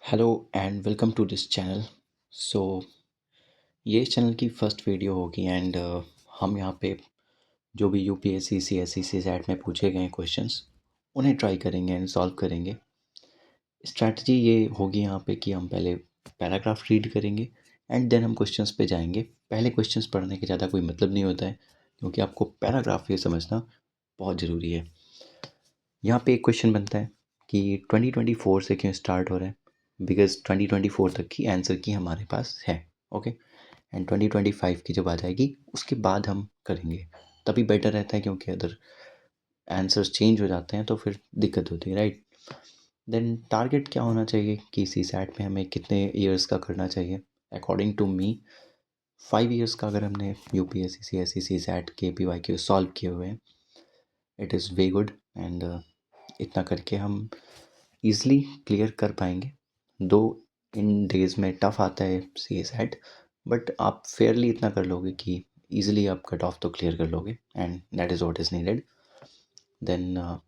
Hello and welcome to this channel. So ये इस channel की फर्स्ट वीडियो होगी एंड हम यहाँ पे जो भी यूपीएससी सीएससी सीसैट में पूछे गए क्वेश्चंस उन्हें ट्राई करेंगे एंड सॉल्व करेंगे। स्ट्रैटेजी ये होगी यहाँ पे कि हम पहले पैराग्राफ रीड करेंगे एंड देन हम क्वेश्चंस पे जाएंगे। पहले क्वेश्चंस पढ़ने के ज़्यादा कोई मतलब नहीं होता है क्योंकि आपको पैराग्राफ ये समझना बहुत ज़रूरी है। यहाँ पे एक क्वेश्चन बनता है कि 2024 से क्यों स्टार्ट हो रहा है, बिकॉज 2024 तक की आंसर की हमारे पास है। ओके एंड 2025 की जब आ जाएगी उसके बाद हम करेंगे, तभी बेटर रहता है क्योंकि अदर आंसर्स चेंज हो जाते हैं तो फिर दिक्कत होती है, राइट। देन टारगेट क्या होना चाहिए कि सी सैट में हमें कितने ईयर्स का करना चाहिए। अकॉर्डिंग टू मी 5 ईयर्स का अगर हमने यूपीएससी सीएससी सी सैट के PYQ सॉल्व किए हुए हैं, it is way good and इतना करके हम ईज़िली क्लियर कर पाएंगे। दो इन डेज़ में टफ़ आता है सी सैट, बट आप फेयरली इतना कर लोगे कि ईज़िली आप कट ऑफ तो क्लियर कर लोगे and that is what is needed. Then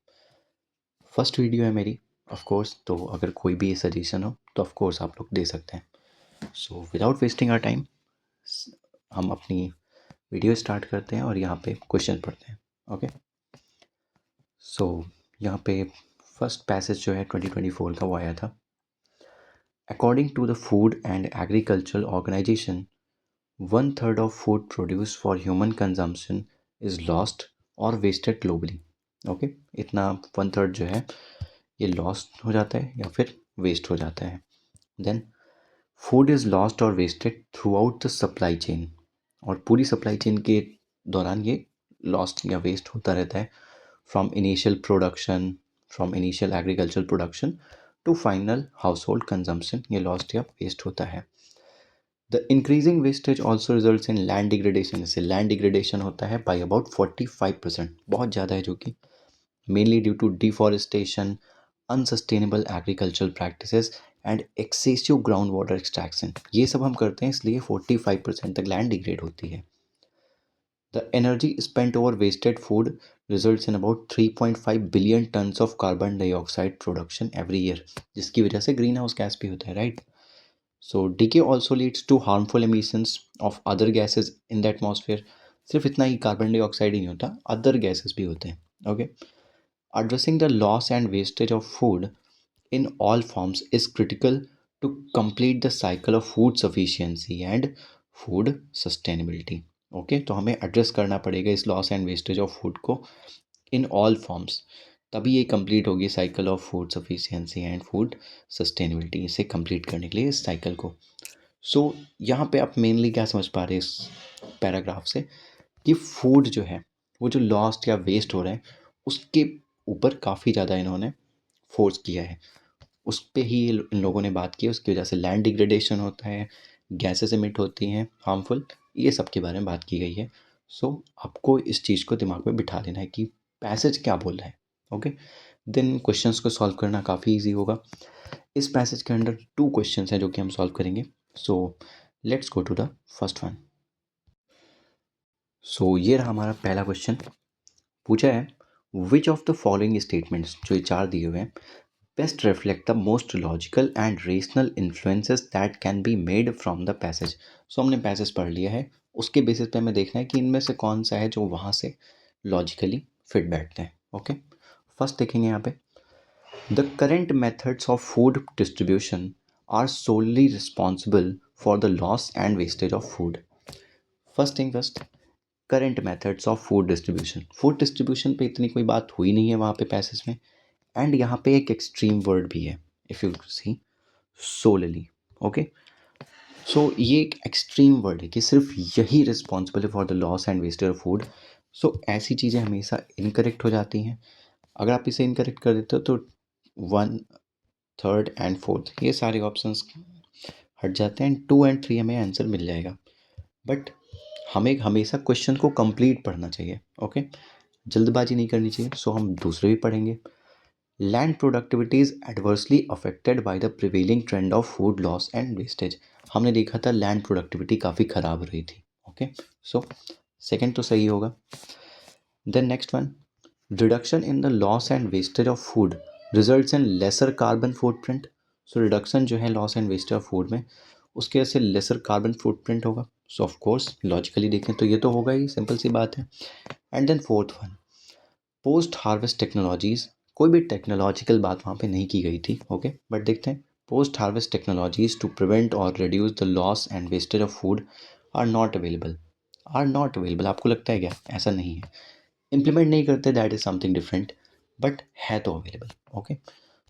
first video है मेरी ऑफ कोर्स, तो अगर कोई भी सजेशन हो तो ऑफ कोर्स आप लोग दे सकते हैं। So without wasting our time हम अपनी वीडियो स्टार्ट करते हैं और यहाँ पे क्वेश्चन पढ़ते हैं। ओके सो यहाँ पे फर्स्ट पैसेज जो है 2024 का वो आया था। According to the food and agricultural organization 1/3 of food produced for human consumption is lost or wasted globally। Okay इतना 1/3 जो है ये लॉस्ट हो जाता है या फिर वेस्ट हो जाता है। देन फूड इज़ लॉस्ट और wasted throughout the supply chain, और पूरी सप्लाई चेन के दौरान ये लॉस्ट या वेस्ट होता रहता है। From initial production, from initial agricultural production to final household consumption, ये लॉस्ट या वेस्ट होता है। The increasing wastage also results in land degradation, इससे लैंड डिग्रेडेशन होता है बाई अबाउट 45%, बहुत ज़्यादा है, जो कि mainly due to deforestation, unsustainable agricultural practices and excessive ground water extraction. ये सब हम करते हैं इसलिए 45% तक लैंड डिग्रेड होती है। The energy spent over wasted food results in about 3.5 billion tons of carbon dioxide production every year, जिसकी वजह से ग्रीन हाउस गैस भी होता है, right. So decay also leads to harmful emissions of other gases in the atmosphere। सिर्फ इतना ही carbon dioxide ही नहीं होता, अदर गैसेस भी होते हैं। Okay addressing the loss and wastage of food in all forms is critical to complete the cycle of food sufficiency and food sustainability। Okay तो हमें address करना पड़ेगा इस loss and wastage of food को in all forms, तभी ये complete होगी cycle of food sufficiency and food sustainability. इसे कंप्लीट करने के लिए इस साइकिल को, सो यहाँ पे आप मेनली क्या समझ पा रहे हैं इस पैराग्राफ से कि फूड जो है वो जो लॉस्ट या वेस्ट हो रहा है उसके ऊपर काफ़ी ज़्यादा इन्होंने फोर्स किया है, उस पे ही इन लोगों ने बात की है। उसकी वजह से लैंड डिग्रेडेशन होता है, गैसेस एमिट होती हैं हार्मफुल, ये सब के बारे में बात की गई है। सो आपको इस चीज़ को दिमाग में बिठा लेना है कि पैसेज क्या बोल रहा है। ओके देन क्वेश्चंस को सॉल्व करना काफ़ी इजी होगा। इस पैसेज के अंदर 2 क्वेश्चंस हैं जो कि हम सॉल्व करेंगे। So let's go to the first one. So ये रहा हमारा पहला क्वेश्चन। पूछा है which of the following statements, जो ये 4 दिए हुए हैं, best reflect the most logical and rational influences that can be made from the passage. So हमने पैसेज पढ़ लिया है, उसके बेसिस पे हमें देखना है कि इनमें से कौन सा है जो वहाँ से लॉजिकली फिट बैठते हैं। ओके फर्स्ट देखेंगे यहाँ पे, the current methods of food distribution are solely responsible for the loss and wastage of food. First thing first, current methods of food distribution पे इतनी कोई बात हुई नहीं है वहाँ पे पैसेज में, एंड यहाँ पे एक एक्सट्रीम वर्ड भी है, if you see solely. Okay so ये एक एक्सट्रीम वर्ड है कि सिर्फ यही रिस्पॉन्सिबल है for the loss and wastage of food. So ऐसी चीज़ें हमेशा इनकरेक्ट हो जाती हैं। अगर आप इसे इनकरेक्ट कर देते हो तो 1/3 एंड 4th ये सारे ऑप्शंस हट जाते हैं एंड 2 एंड 3 हमें आंसर मिल जाएगा। बट हमें हमेशा क्वेश्चन को कंप्लीट पढ़ना चाहिए। ओके जल्दबाजी नहीं करनी चाहिए। सो हम दूसरे भी पढ़ेंगे। Land productivity is adversely affected by the prevailing trend of food loss and wastage. हमने देखा था लैंड प्रोडक्टिविटी काफ़ी ख़राब रही थी। ओके सो सेकेंड तो सही होगा। Then next one, reduction in the loss and wastage of food results in lesser carbon footprint. So reduction जो है loss and waste of food में, उसके ऐसे लेसर कार्बन फुटप्रिंट होगा। सो ऑफ कोर्स लॉजिकली देखें तो ये तो होगा ही, सिंपल सी बात है। And then fourth one, post harvest technologies, कोई भी टेक्नोलॉजिकल बात वहाँ पे नहीं की गई थी, ओके। बट देखते हैं, post harvest technologies to prevent और reduce the loss and wastage of food are not available. Are not available, आपको लगता है क्या? ऐसा नहीं है, इम्प्लीमेंट नहीं करते, that is something different, but है तो अवेलेबल, ओके।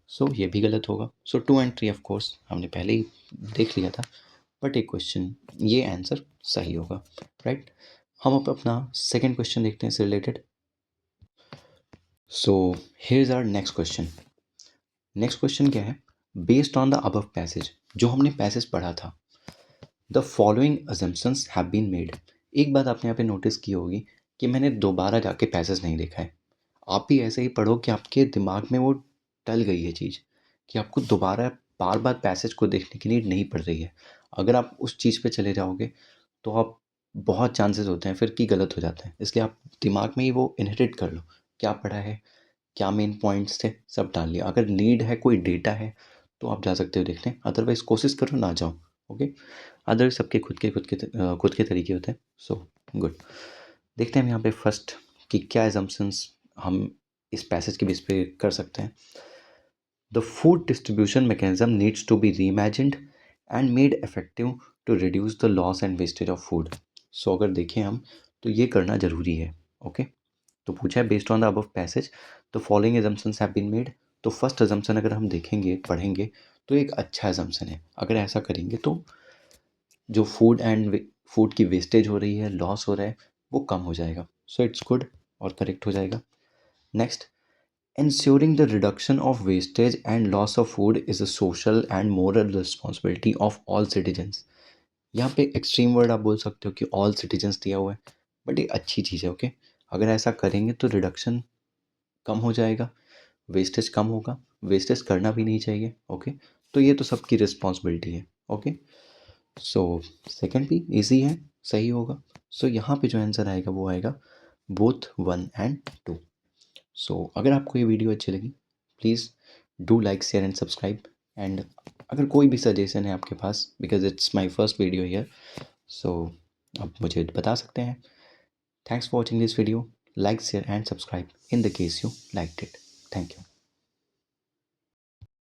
सो ये भी गलत होगा। सो 2 and 3 ऑफ कोर्स हमने पहले ही देख लिया था, बट एक क्वेश्चन, ये आंसर सही होगा, राइट। हम अब अपना सेकेंड क्वेश्चन देखते हैं इससे related. So here is our next question. Next question क्या है? Based on the above passage, जो हमने पैसेज पढ़ा था, the following assumptions have been made. एक बात आपने यहाँ पे नोटिस की होगी कि मैंने दोबारा जाके पैसेज नहीं देखा है। आप भी ऐसे ही पढ़ो कि आपके दिमाग में वो टल गई है चीज़, कि आपको दोबारा बार बार पैसेज को देखने की नीड नहीं पड़ रही है। अगर आप उस चीज़ पे चले जाओगे तो आप, बहुत चांसेस होते हैं फिर कि गलत हो जाता है। इसलिए आप दिमाग में ही वो इनहेरिट कर लो, क्या पढ़ा है, क्या मेन पॉइंट्स थे, सब डाल लिया। अगर नीड है, कोई डेटा है, तो आप जा सकते हो देखने, अदरवाइज कोशिश करो ना जाओ, ओके। अदर सबके खुद के तरीके होते हैं। सो गुड, देखते हैं हम यहाँ पे फर्स्ट कि क्या एजम्पशंस हम इस पैसेज के बेस पे कर सकते हैं। The food distribution mechanism needs to be reimagined and made effective to reduce the loss and wastage of food. So अगर देखें हम, तो ये करना ज़रूरी है, ओके। तो पूछा है based on the above passage the following assumptions have been made. तो फर्स्ट एजम्पशन अगर हम देखेंगे, पढ़ेंगे, तो एक अच्छा एजम्पशन है। अगर ऐसा करेंगे तो जो फूड की वेस्टेज हो रही है, लॉस हो रहा है, वो कम हो जाएगा। सो इट्स गुड और करेक्ट हो जाएगा। Next, ensuring the reduction of wastage and loss of food is a social and moral responsibility of all citizens। यहाँ पे एक्सट्रीम वर्ड आप बोल सकते हो कि ऑल सिटीजन्स दिया हुआ है, बट ये अच्छी चीज़ है, ओके। अगर ऐसा करेंगे तो रिडक्शन कम हो जाएगा, वेस्टेज कम होगा, वेस्टेज करना भी नहीं चाहिए, ओके। तो ये तो सबकी रिस्पॉन्सिबिलिटी है, ओके। सो सेकेंड भी ईजी है, सही होगा। सो यहाँ पे जो आंसर आएगा वो आएगा बोथ 1 and 2। सो अगर आपको ये वीडियो अच्छी लगी, please do like share and subscribe. And अगर कोई भी सजेशन है आपके पास, because it's my first video here, so आप मुझे बता सकते हैं। Thanks for watching this video, like share and subscribe in the case you like it. Thank you.